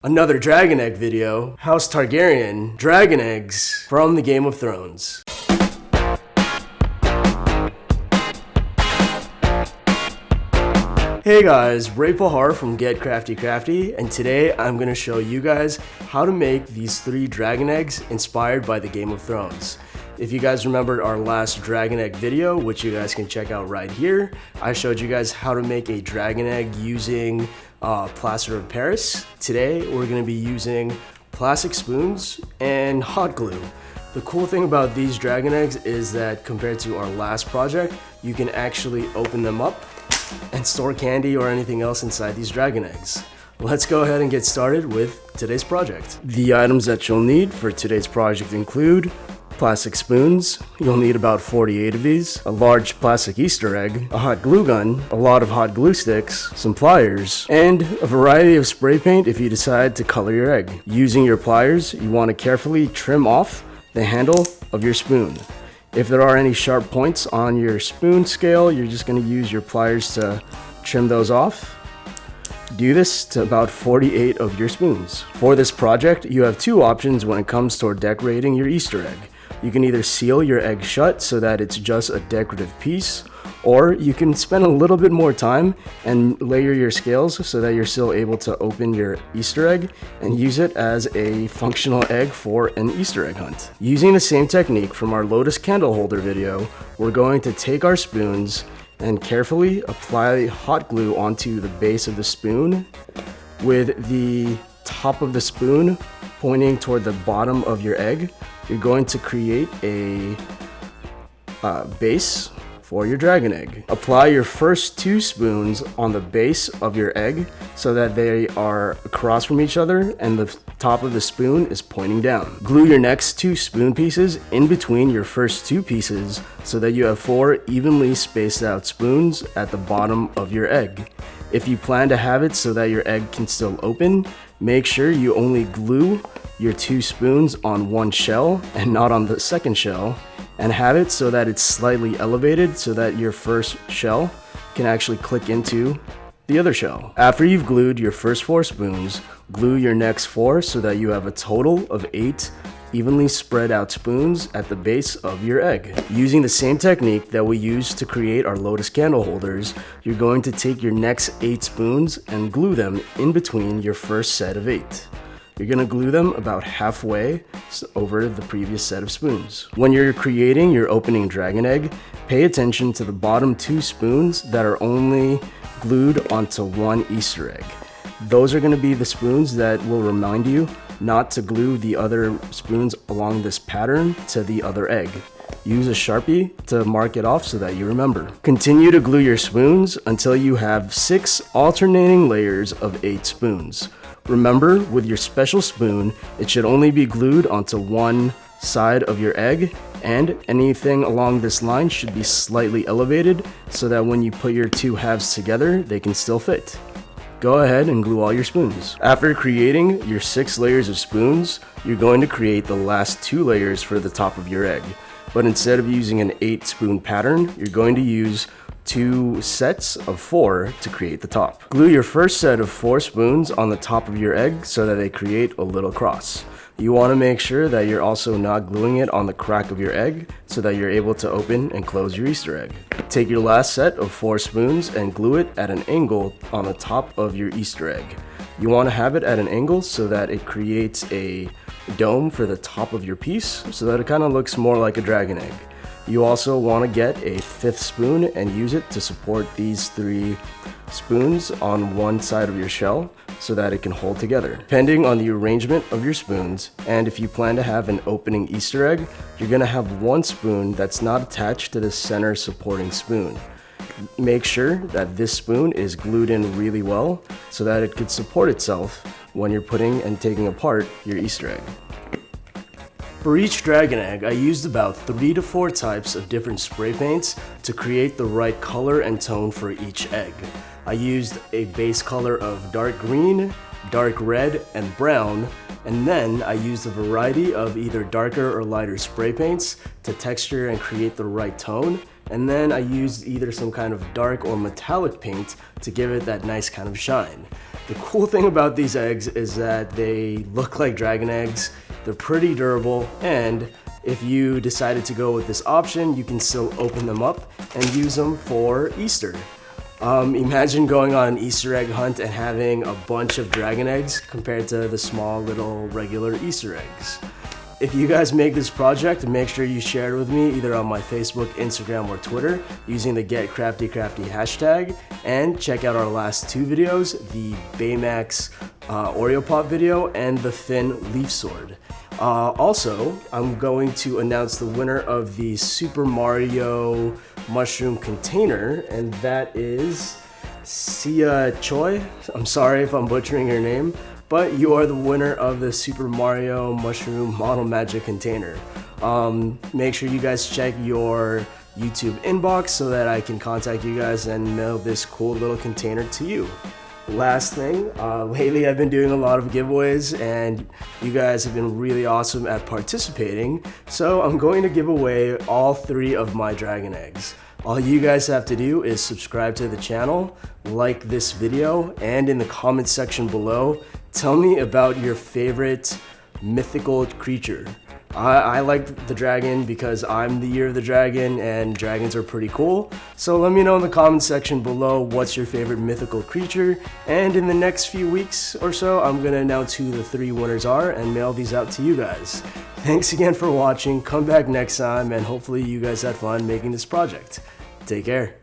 Another dragon egg video, House Targaryen, dragon eggs from the Game of Thrones. Hey guys, Replica from Get Crafty, and today I'm going to show you guys how to make these 3 dragon eggs inspired by the Game of Thrones. If you guys remembered our last dragon egg video, which you guys can check out right here, I showed you guys how to make a dragon egg using plaster of Paris. Today we're going to be using plastic spoons and hot glue. The cool thing about these dragon eggs is that compared to our last project, you can actually open them up and store candy or anything else inside these dragon eggs. Let's go ahead and get started with today's project. The items that you'll need for today's project include plastic spoons, you'll need about 48 of these, a large plastic Easter egg, a hot glue gun, a lot of hot glue sticks, some pliers, and a variety of spray paint if you decide to color your egg. Using your pliers, you want to carefully trim off the handle of your spoon. If there are any sharp points on your spoon scale, you're just going to use your pliers to trim those off. Do this to about 48 of your spoons. For this project, you have 2 options when it comes toward decorating your Easter egg. You can either seal your egg shut so that it's just a decorative piece, or you can spend a little bit more time and layer your scales so that you're still able to open your Easter egg and use it as a functional egg for an Easter egg hunt. Using the same technique from our Lotus candle holder video, we're going to take our spoons and carefully apply hot glue onto the base of the spoon with the top of the spoon pointing toward the bottom of your egg. You're going to create a base for your dragon egg. Apply your first 2 spoons on the base of your egg so that they are across from each other and the top of the spoon is pointing down. Glue your next 2 spoon pieces in between your first 2 pieces so that you have 4 evenly spaced out spoons at the bottom of your egg. If you plan to have it so that your egg can still open, make sure you only glue your 2 spoons on one shell and not on the second shell, and have it so that it's slightly elevated so that your first shell can actually click into the other shell. After you've glued your first 4 spoons, glue your next 4 so that you have a total of 8 evenly spread out spoons at the base of your egg. Using the same technique that we used to create our Lotus candle holders, you're going to take your next 8 spoons and glue them in between your first set of 8. You're going to glue them about halfway over the previous set of spoons. When you're creating your opening dragon egg, pay attention to the bottom 2 spoons that are only glued onto one Easter egg. Those are going to be the spoons that will remind you not to glue the other spoons along this pattern to the other egg. Use a Sharpie to mark it off so that you remember. Continue to glue your spoons until you have 6 alternating layers of 8 spoons. Remember, with your special spoon, it should only be glued onto one side of your egg, and anything along this line should be slightly elevated so that when you put your 2 halves together, they can still fit. Go ahead and glue all your spoons. After creating your 6 layers of spoons, you're going to create the last 2 layers for the top of your egg. But instead of using an 8 spoon pattern, you're going to use 2 sets of 4 to create the top. Glue your first set of 4 spoons on the top of your egg so that they create a little cross. You want to make sure that you're also not gluing it on the crack of your egg so that you're able to open and close your Easter egg. Take your last set of 4 spoons and glue it at an angle on the top of your Easter egg. You want to have it at an angle so that it creates a dome for the top of your piece so that it kind of looks more like a dragon egg. You also want to get a 5th spoon and use it to support these 3 spoons on one side of your shell so that it can hold together. Depending on the arrangement of your spoons, and if you plan to have an opening Easter egg, you're going to have 1 spoon that's not attached to the center supporting spoon. Make sure that this spoon is glued in really well so that it could support itself when you're putting and taking apart your Easter egg. For each dragon egg, I used about 3 to 4 types of different spray paints to create the right color and tone for each egg. I used a base color of dark green, dark red, and brown, and then I used a variety of either darker or lighter spray paints to texture and create the right tone, and then I used either some kind of dark or metallic paint to give it that nice kind of shine. The cool thing about these eggs is that they look like dragon eggs, they're pretty durable, and if you decided to go with this option, you can still open them up and use them for Easter. Imagine going on an Easter egg hunt and having a bunch of dragon eggs compared to the small little regular Easter eggs. If you guys make this project, make sure you share it with me either on my Facebook, Instagram, or Twitter using the #GetCraftyCrafty hashtag, and check out our last 2 videos, the Baymax Oreo Pop video and the Thin Leaf Sword. Also, I'm going to announce the winner of the Super Mario mushroom container, and that is Siah Choi. I'm sorry if I'm butchering your name, but you are the winner of the Super Mario Mushroom Model Magic container. Make sure you guys check your YouTube inbox so that I can contact you guys and mail this cool little container to you. Last thing, lately I've been doing a lot of giveaways and you guys have been really awesome at participating, so I'm going to give away all 3 of my dragon eggs. All you guys have to do is subscribe to the channel, like this video, and in the comment section below, tell me about your favorite mythical creature. I like the dragon because I'm the year of the dragon and dragons are pretty cool. So let me know in the comment section below what's your favorite mythical creature, and in the next few weeks or so I'm gonna announce who the 3 winners are and mail these out to you guys. Thanks again for watching, come back next time, and hopefully you guys had fun making this project. Take care.